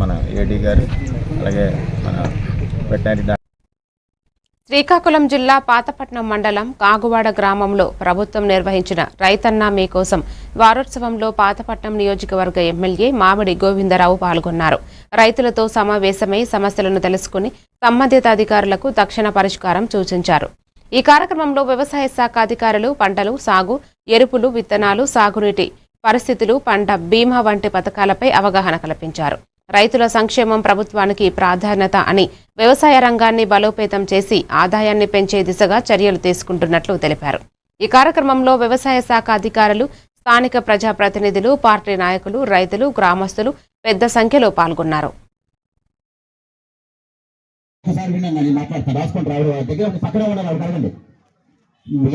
మన ఏడీ గారు అలాగే మన వెటర్నరీ శ్రీకాకుళం జిల్లా పాతపట్నం మండలం కాగువాడ గ్రామంలో ప్రభుత్వం నిర్వహించిన రైతన్న మీకోసం వారోత్సవంలో పాతపట్నం నియోజకవర్గ ఎమ్మెల్యే మామిడి గోవిందరావు పాల్గొన్నారు. రైతులతో సమావేశమై సమస్యలను తెలుసుకుని సంబంధిత అధికారులకు తక్షణ పరిష్కారం సూచించారు. ఈ కార్యక్రమంలో వ్యవసాయ శాఖ అధికారులు పంటలు సాగు, ఎరుపులు, విత్తనాలు, సాగునీటి పరిస్థితులు, పంట బీమా వంటి పథకాలపై అవగాహన కల్పించారు. రైతుల సంక్షేమం ప్రభుత్వానికి ప్రాధాన్యత అని, వ్యవసాయ రంగాన్ని బలోపేతం చేసి ఆదాయాన్ని పెంచే దిశగా చర్యలు తీసుకుంటున్నట్లు తెలిపారు. ఈ కార్యక్రమంలో వ్యవసాయ శాఖ అధికారులు, స్థానిక ప్రజాప్రతినిధులు, పార్టీ నాయకులు, రైతులు, గ్రామస్తులు పెద్ద సంఖ్యలో పాల్గొన్నారు.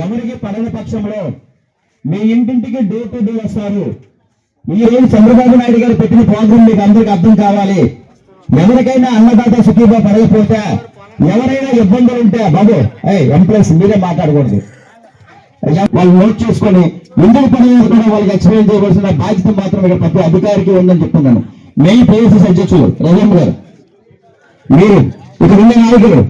ఎవరికి పడని పక్షంలో మీ ఇంటింటికి డోర్ టు డోర్ వస్తారు. ఈ రోజు చంద్రబాబు నాయుడు గారు పెట్టిన ప్రోగ్రాం మీకు అందరికి అర్థం కావాలి. ఎవరికైనా అన్నదాత సుఖీభా పడకపోతే, ఎవరైనా ఇబ్బందులు ఉంటే బాబు ఎంప్లాయీస్ మీరే మాట్లాడకూడదు. వాళ్ళు నోట్ చేసుకొని ఎందుకు పడలేదు కూడా వాళ్ళకి ఎక్స్ప్లెయిన్ చేయవలసిన బాధ్యత మాత్రం ఇక్కడ ప్రతి అధికారికి ఉందని చెప్తున్నాను. మెయిన్ పిఎస్ఎస్ అధ్యక్షులు రజం గారు, మీరు ఇక్కడ ఉన్న నాయకులు,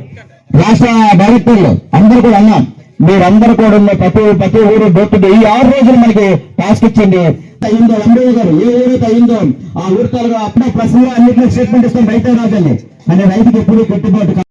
రాష్ట్ర డైరెక్టర్లు అందరూ కూడా అన్నాం. మీరందరూ కూడా ఉన్న ప్రతి ఊరు డోర్ ఈ 6 రోజులు మనకి టాస్క్ ఇచ్చింది. అయిందో ఎంబీఓ గారు ఏ ఊరైతే అయిందో ఆ ఊరితో అప్పుడే ప్రశ్నలో అన్నింటిలో స్టేట్మెంట్ ఇస్తాం రైతే రాజని అనే రైతుకి ఎప్పుడు కట్టుబాటు